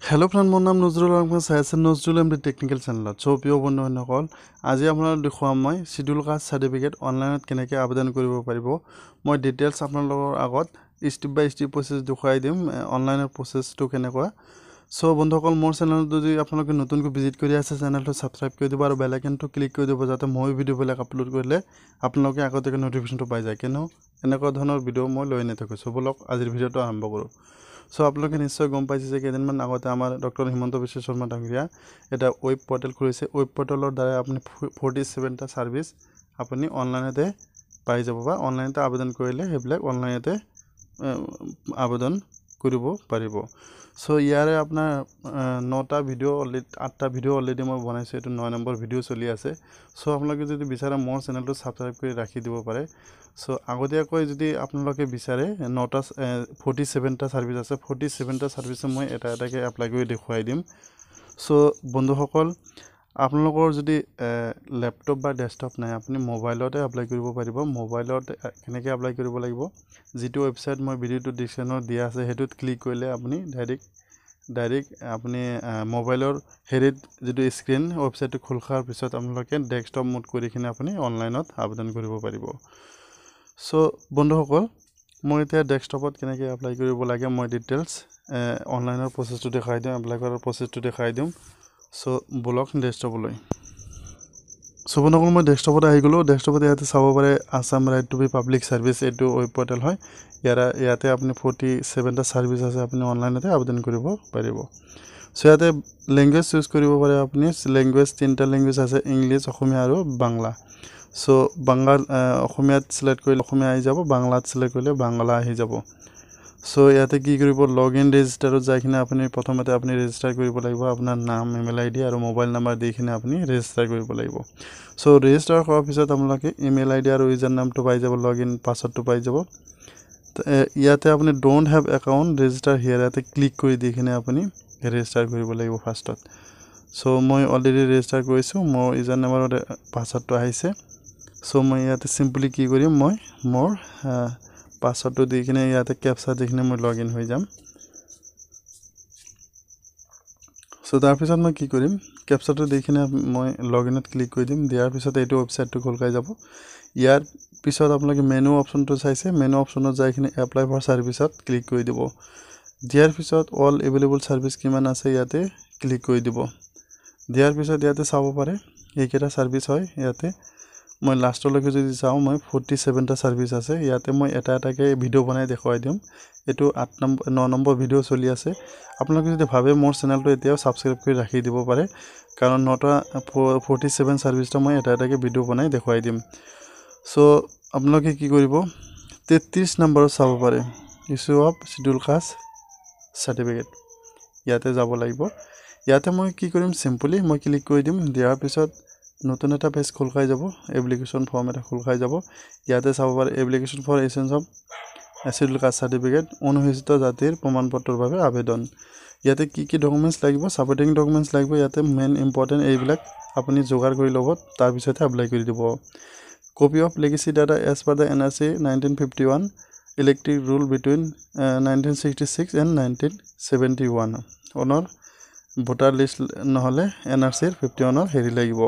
hello friend मोर नाम नजरुल आलम चाइছে Nazrul MD technical চেনেলত so প্ৰিয় বন্ধুসকল আজি আপোনাক দেখুৱাম মই শিডিউল কাষ্ট সাৰ্টিফিকেট অনলাইনত কেনেকৈ আবেদন কৰিব পাৰিব মই ডিটেইলছ আপোনালোকৰ আগত স্টেপ বাই স্টেপ প্ৰসেস দেখুৱাই দিম অনলাইনৰ প্ৰসেসটো কেনেকুৱা সো বন্ধুসকল মোৰ চেনেলত যদি আপোনালোকে নতুনকৈ ভিজিট কৰি আছে চেনেলটো সাবস্ক্ৰাইব কৰি দিব আৰু বেল আইকনটো ক্লিক কৰি দিব যাতে মই ভিডিঅ'বিলাক আপলোড কৰিলে আপোনালোকে আগতে নটিফিকেশনটো পাই যায় কেনো এনেকুৱা ধৰণৰ ভিডিঅ' মই লৈ নেথাকো সো বলক আজিৰ ভিডিঅ'টো আৰম্ভ কৰো সো আপোনালোকে নিশ্চয় গম পাইছে যে কেইদিনমান আগতে আমাৰ ডক্টৰ হিমন্ত বিশ্ব শৰ্মা ডাঙৰীয়া এটা ওয়েব পোৰ্টেল খুলিছে ওয়েব পোৰ্টেলৰ দ্বাৰা আপুনি 47টা সাৰ্ভিস আপুনি অনলাইনতে পাই যাব বা অনলাইনতে আবেদন কৰিলে হেবিলাক অনলাইনতে আবেদন কৰিব পাৰিব সো ইয়াৰে আপোনাৰ 9টা ভিডিও অলৰেডি 8টা ভিডিও অলৰেডি মই বনাইছো এটো 9 নম্বৰ ভিডিও চলি আছে সো আপোনালোকে যদি বিচাৰে মোৰ চেনেলটো সাবস্ক্ৰাইব কৰি ৰাখি দিব পাৰে সো আগতীয়াকৈ যদি আপোনালোকে বিচাৰে 9টা 47টা সাৰ্ভিস আছে 47টা সাৰ্ভিস মই এটা এটাকে এপ্লাই কৰি দেখুৱাই দিম সো বন্ধুসকল আপোনালোকৰ যদি ল্যাপটপ বা ডেস্কটপ নাই আপুনি মোবাইলতে এপ্লাই কৰিব পাৰিব মোবাইলত কেনেকৈ এপ্লাই কৰিব লাগিব যেটো ওয়েবসাইট মই ভিডিওটো ডিসক্ৰিপচনত দিয়া আছে হেতুত ক্লিক কৰিলে আপুনি ডাইৰেক্ট আপুনি মোবাইলৰ হেৰিত যেটো স্ক্ৰিন ওয়েবসাইটটো খোলাৰ পিছত আপোনালোকে ডেস্কটপ মোড কৰি কিনে আপুনি অনলাইনত আবেদন কৰিব পাৰিব সো বন্ধুসকল মই এতিয়া ডেস্কটপত কেনেকৈ এপ্লাই কৰিব লাগে মই ডিটেইলছ অনলাইনৰ প্ৰসেসটো দেখাই দিম এপ্লাই কৰাৰ প্ৰসেসটো দেখাই দিম সো ব্লক ডেস্কটপলৈ সো বন্ধুসকল মই ডেস্কটপত আহি গলো ডেস্কটপত ইয়াতে চাব পাৰে Assam right to be public service এটো ওয়েব পোৰ্টেল হয় ইয়াতে আপুনি 47টা সাৰ্ভিস আছে আপুনি অনলাইনতে আবেদন কৰিব পাৰিব সো ইয়াতে ল্যাঙ্গুৱেজ চুজ কৰিব পাৰে আপুনি ল্যাঙ্গুৱেজ তিনটা ল্যাঙ্গুৱেজ আছে ইংলিশ অসমীয়া আৰু বাংলা সো বাংলা অসমীয়াত সিলেক্ট কৰিলে অসমীয়া আহি যাব বাংলাত সিলেক্ট কৰিলে বাংলা আহি যাব সো ইয়াতে কি কৰিব লগইন ৰেজিষ্টাৰত যাইকিনে আপুনি প্ৰথমতে আপুনি ৰেজিষ্টাৰ কৰিব লাগিব আপোনাৰ নাম ইমেইল আইডি আৰু মোবাইল নাম্বাৰ দি কিনে আপুনি ৰেজিষ্টাৰ কৰিব লাগিব সো ৰেজিষ্টাৰ কৰাৰ পিছত আপোনালোকে ইমেইল আইডি আৰু ইউজাৰ নামটো পাই যাব লগইন পাছৱৰ্ডটো পাই যাব ইয়াতে আপুনি ডোন্ট হ্যাভ একাউন্ট ৰেজিষ্টাৰ হিয়াৰ ইয়াতে ক্লিক কৰি দি কিনে আপুনি ৰেজিষ্টাৰ কৰিব লাগিব ফাৰ্ষ্টত সো মই অলৰেডি ৰেজিষ্টাৰ কৰিছো মোৰ ইউজাৰ নাম্বাৰ আৰু পাছৱৰ্ডটো আহিছে সো মই ইয়াতে সিম্পলি কি কৰিম মই মোৰ পাছৱৰ্ডটো দি কিনে ইয়াতে ক্যাপচা দি কিনে মই লগইন হৈ যাম সো তাৰ পিছত মই কি কৰিম ক্যাপচাটো দি কিনে মই লগইনত ক্লিক কৰি দিম দিয়াৰ পিছত এইটো ওয়েবসাইটটো খোলকাই যাব ইয়াৰ পিছত আপোনালোকে মেনু অপচনটো চাইছে মেনু অপচনত যাই কিনে এপ্লাই ফৰ সাৰ্ভিসত ক্লিক কৰি দিব দিয়াৰ পিছত অল এভেইলেবল সাৰ্ভিস কিমান আছে ইয়াতে ক্লিক কৰি দিব দিয়াৰ পিছত ইয়াতে চাব পাৰে এইকেটা সাৰ্ভিস হয় ইয়াতে মই লাষ্টলৈকে যদি চাও মই 47টা সাৰ্ভিস আছে ইয়াতে মই এটা এটাকে ভিডিও বনাই দেখুৱাই দিম এটো 9 নম্বৰ ভিডিও চলি আছে আপোনালোকে যদি ভাবে মোৰ চেনেলটো এতিয়াও সাবস্ক্ৰাইব কৰি ৰাখি দিব পাৰে কাৰণ 9টা 47 সাৰ্ভিসটা মই এটা এটাকে ভিডিও বনাই দেখুৱাই দিম সো আপোনালোকে কি কৰিব 33 নম্বৰত চাব পাৰে issue of schedule caste certificate ইয়াতে যাব লাগিব ইয়াতে মই কি কৰিম সিম্পলি মই ক্লিক কৰি দিম দিয়াৰ পিছত নতুন এটা পেজ খোলকাই যাব এপ্লিকেশন ফৰ্ম এটা খোলকাই যাব ইয়াতে চাব পাৰে application for issuance of schedule caste certificate অনুসূচিত জাতিৰ প্ৰমাণপত্ৰৰ বাবে আবেদন ইয়াতে কি ডকুমেন্টস লাগিব সাপোৰ্টিং ডকুমেন্টস লাগিব ইয়াতে মেইন ইম্পৰ্টেন্ট এইবিলাক আপুনি যোগাৰ কৰি ল'ব তাৰ পিছতে এপ্লাই কৰি দিব copy of legacy data as per the NRC 1951 electric roll between 1966 and 1971 অনৰ ভোটাৰ লিষ্ট নহলে এনআৰসিৰ 51 হেৰি লাগিব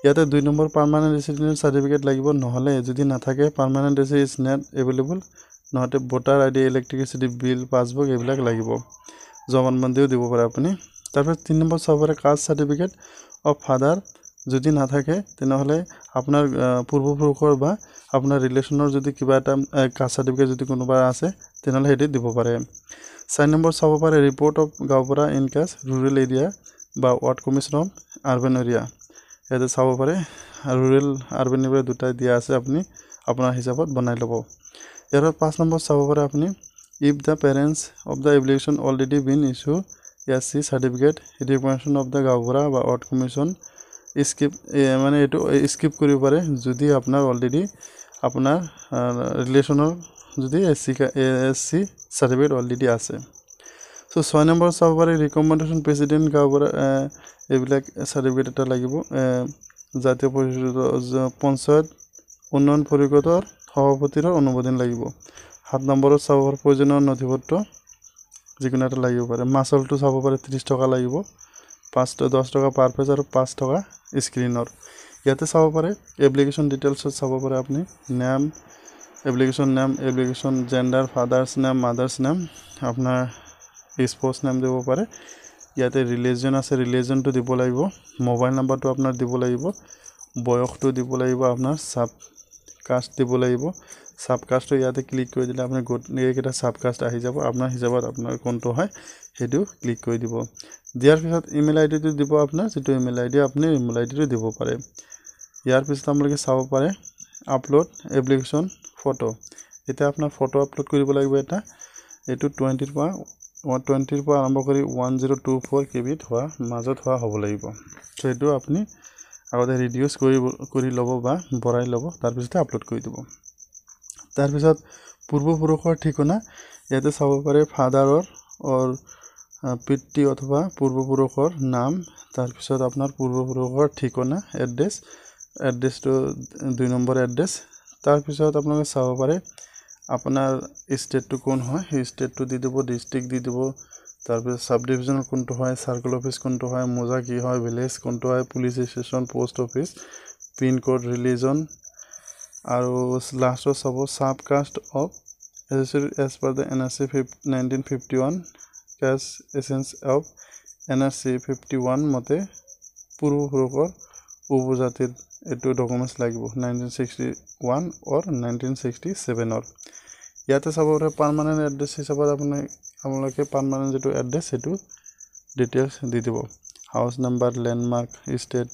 ইয়াতে 2 নম্বৰ পাৰ্মানেন্ট ৰেসিডেন্ট সাৰ্টিফিকেট লাগিব নহলে যদি না থাকে permanent resident is not available নহতে voter ID electricity bill passbook এইবিলাক লাগিব জমানবন্দীও দিব পাৰে আপুনি তাৰপৰ 3 নম্বৰ চাবৰে কাষ্ট সাৰ্টিফিকেট অফ ফাদাৰ যদি না থাকে তেনেহলে আপোনাৰ পূৰ্বপুৰুষৰ বা আপোনাৰ ৰিলেশনৰ যদি কিবা এটা কাষ্ট সাৰ্টিফিকেট যদি কোনোবা আছে তেনেহলে হেটি দিব পাৰে 4 নম্বৰ চাব পাৰে ৰিপোৰ্ট অফ গাঁওবুঢ়া ইন কেস ৰুৰাল এৰিয়া বা word commission of urban area এতে চাব পাৰে ৰুৰাল আৰবান এৰিয়া দুটা দিয়া আছে আপুনি আপোনাৰ হিচাপত বনাই ল'ব ইয়াৰ 5 নম্বৰ চাব পাৰে আপুনি if the parents of the application already been issue SC certificate recommendation of the গাঁওবুঢ়া বা ওয়ার্ড কমিশন স্কিপ মানে এটো স্কিপ কৰিব পাৰে যদি আপোনাৰ অলৰেডি আপোনাৰ ৰিলেশনৰ যদি SC সাৰ্টিফিকেট অলৰেডি আছে সো 6 নম্বৰ চাব পাৰে ৰিকমেন্ডেশন প্ৰেসিডেন্ট গাঁওবুঢ়া এইবিলাক সাৰ্টিফিকেট এটা লাগিব জাতীয় পৰিষদ পঞ্চায়ত উন্নয়ন পৰিষদৰ সভাপতিৰ অনুমোদন লাগিব 7 নম্বৰত চাবৰ প্ৰয়োজনীয় নথিপত্ৰ যিকোনো এটা লাগিব পাৰে মাছলটো চাব পাৰে 30 টকা লাগিব 10 টকা পাৰ পেজ আৰু 5 টকা স্ক্ৰিনৰ ইয়াতে চাব পাৰে এপ্লিকেশন ডিটেইলছত চাব পাৰে আপুনি নাম application gender ফাদাৰ্স name mothers name আপোনাৰ স্পৌস নেম দিব পাৰে ইয়াতে ৰিলিজন আছে ৰিলিজনটো দিব লাগিব মোবাইল নাম্বাৰটো আপোনাৰ দিব লাগিব বয়সটো দিব লাগিব আপোনাৰ সাব কাষ্ট দিব লাগিব সাব কাষ্টটো ইয়াতে ক্লিক কৰি দিলে আপুনি গোটেইকেইটা সাব কাষ্ট আহি যাব আপোনাৰ হিচাপত আপোনাৰ কোনটো হয় হেতু ক্লিক কৰি দিব দিয়াৰ পিছত ইমেইল আইডিটো দিব আপোনাৰ যেটো ইমেইল আইডি আপুনি ইমেইল আইডিটো দিব পাৰে ইয়াৰ পিছত আপোনালোকে চাব পাৰে আপলোড এপ্লিকেশন ফটো এটা আপোনাৰ ফটো আপলোড কৰিব লাগিব এটা এটো 20 ৰ পৰা 120 ৰ পৰা আৰম্ভ কৰি 1024 KB হোৱা মাজত হোৱা হ'ব লাগিব সো এটো আপুনি আগতে ৰিডিউস কৰি লব বা বঢ়াই লব তাৰ পিছতে আপলোড কৰি দিব তাৰ পিছত পূৰ্বপুৰুষৰ ঠিকনা ইয়াতে চাব পাৰে ফাদাৰৰ অৰ পিতৃ অথবা পূৰ্বপুৰুষৰ নাম তাৰ পিছত আপোনাৰ পূৰ্বপুৰুষৰ ঠিকনা এড্ৰেছটো 2 নম্বৰ এড্ৰেছ তাৰ পিছত আপোনালোকে চাব পাৰে আপোনাৰ ষ্টেটটো কোন হয় সেই ষ্টেটটো দি দিব ডিস্ট্ৰিক্ট দি দিব তাৰ পিছত সাব ডিভিজন কোনটো হয় সার্কেল অফিস কোনটো হয় মোজা কি হয় ভিলেজ কোনটো হয় police station post office pin code religion আৰু লাস্টৰ সব sub caste of as per the NRC 1951 cash essence of NRC 51 মতে পূৰ্বপুৰুষৰ উপজাতিৰ এটো ডকুমেন্টস লাগিব 1961 or 1967 or ইয়াতে চাব পাৰে পাৰ্মানেন্ট এড্ৰেছ হিচাপত আপোনালোকে পাৰ্মানেন্ট যেটো এড্ৰেছ হেতু ডিটেইলস দি দিব house number landmark state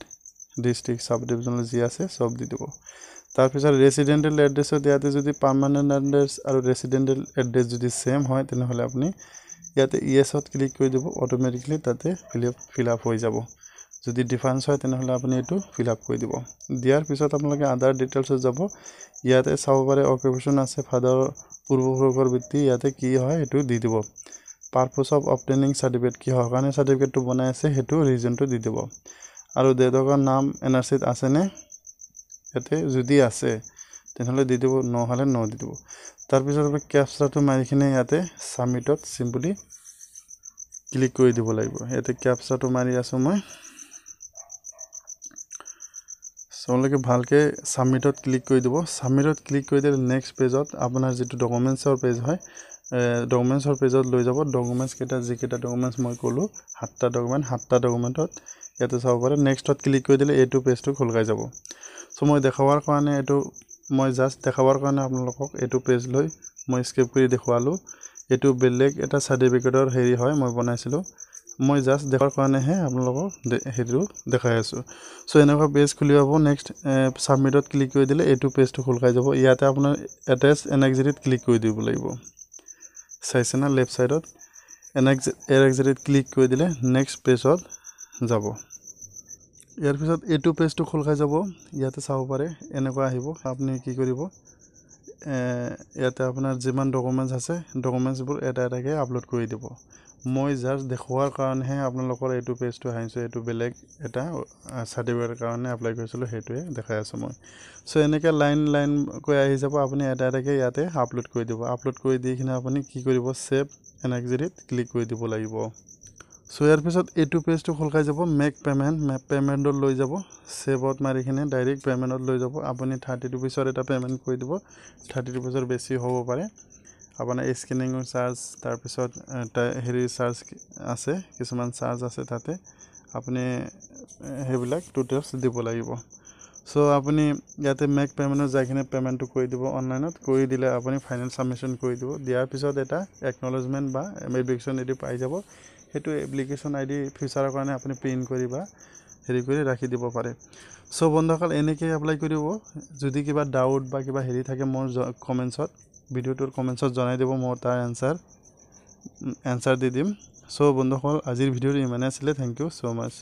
district sub divisional জি আছে সব দি দিব তাৰ পিছত ৰেসিডেন্টাল এড্ৰেছ ইয়াতে যদি পাৰ্মানেন্ট এড্ৰেছ আৰু ৰেসিডেন্টাল এড্ৰেছ যদি সেম হয় তেনেহলে আপুনি ইয়াতে ইয়েছত ক্লিক কৰি দিব অটোমেটিক্যালি তাতে ফিল আপ হৈ যাব যদি ডিফাৰেন্স হয় তেনেহলে আপুনি এটো ফিল আপ কৰি দিব দিয়াৰ পিছত আপোনালোকে আদাৰ ডিটেইলছত যাব ইয়াতে চাব পাৰে অকুপেশন আছে ফাদাৰ পূৰ্বপুৰুষৰ ভিত্তি ইয়াতে কি হয় এটো দি দিব পাৰপাস অফ অবটেইনিং সাৰ্টিফিকেট কি হয় কাৰণে সাৰ্টিফিকেটটো বনাই আছে হেতু ৰিজনটো দি দিব আৰু দেউতাকৰ নাম এনআরসিত আছে নে ইয়াতে যদি আছে তেনেহলে দি দিব নহলে ন দি দিব তাৰ পিছত ক্যাপচাটো মাৰিখিনি ইয়াতে সাবমিটত সিম্পলি ক্লিক কৰি দিব লাগিব ইয়াতে ক্যাপচাটো মাৰি আছো মই সবলৈকে ভালকে সাবমিটত ক্লিক কৰি দিব সাবমিটত ক্লিক কৰি দিলে নেক্সট পেজত আপোনাৰ যেটো ডকুমেন্টছৰ পেজ হয় ডকুমেন্টছৰ পেজত লৈ যাব ডকুমেন্টছ কেটা যিকেটা ডকুমেন্টছ মই কলো 7টা ডকুমেন্টত ইয়াতে চাব পাৰে নেক্সটত ক্লিক কৰি দিলে এটো পেজটো খোলগাই যাব সো মই দেখাৱাৰ কাৰণে এটো মই জাস্ট দেখাৱাৰ কাৰণে আপোনালোকক এটো পেজ লৈ মই স্কিপ কৰি দেখুৱালো এটো বেলেগ এটা সাৰ্টিফিকেটৰ হেৰি হয় মই বনাইছিলো মই জাস্ট দেখাৰ কাৰণে হে আপোনালোকক হেতু দেখাই আছো সো এনেকুৱা পেজ খুলি যাব নেক্সট সাবমিটত ক্লিক কৰি দিলে এটো পেজটো খোলগাই যাব ইয়াতে আপোনাৰ এটাচ এনএক্সিট ক্লিক কৰি দিব লাগিব চাইছেনা লেফট সাইডত এনএক্সিট ক্লিক কৰি দিলে নেক্সট পেজত যাব ইয়াৰ পিছত এটো পেজটো খোলগাই যাব ইয়াতে চাব পাৰে এনেকুৱা আহিব আপুনি কি কৰিব ইয়াতে আপোনাৰ যিমান ডকুমেন্টছ আছে ডকুমেন্টছবোৰ এটা এটাকে আপলোড কৰি দিব মই জাস্ট দেখুৱাৰ কাৰণে হে আপোনালোকৰ এটো পেজটো হাইছো এটো বেলেগ এটা সাৰ্টিফিকেটৰ কাৰণে এপ্লাই কৰিছিলো হেতুৱে দেখাই আছো মই সো এনেকে লাইন কৈ আহি যাব আপুনি এটা এটাকে ইয়াতে আপলোড কৰি দিব আপলোড কৰি দি কিনে আপুনি কি কৰিব সেভ এনএক্সিট ক্লিক কৰি দিব লাগিব সো ইয়াৰ পিছত এটো পেজটো খোলগাই যাব মেক পেমেন্টত লৈ যাব সেভত মাৰি কিনে ডাইৰেক্ট পেমেন্টত লৈ যাব আপুনি 30 रुपीसৰ এটা পেমেন্ট কৰি দিব 30 रुपीसৰ বেছি হ'ব পাৰে আপোনাৰ স্ক্যানিং চাৰ্জ তাৰ পিছত হেৰি চাৰ্জ আছে কিছুমান চাৰ্জ আছে তাতে আপুনি হেবিলাক টোটেলস দিব লাগিব সো আপুনি ইয়াতে মেক পেমেন্টত যাইকিনে পেমেন্টটো কৰি দিব অনলাইনত কৰি দিলে আপুনি ফাইনাল সাবমিশন কৰি দিব দিয়াৰ পিছত এটা একনলেজমেন্ট বা এপ্লিকেশন এডি পাই যাব হেতু এপ্লিকেশন আইডি ফিউচাৰৰ কাৰণে আপুনি প্ৰিন্ট কৰিবা হেৰি কৰি ৰাখি দিব পাৰে সো বন্ধুসকল এনেকৈ এপ্লাই কৰিব যদি কিবা ডাউট বা কিবা হেৰি থাকে মোৰ কমেন্টছত ভিডিওটোৰ কমেন্টছত জনাই দিব মই তাৰ এনসাৰ দি দিম সো বন্ধুসকল আজিৰ ভিডিওটো ইমানে আছিল থ্যাংক ইউ সো মাচ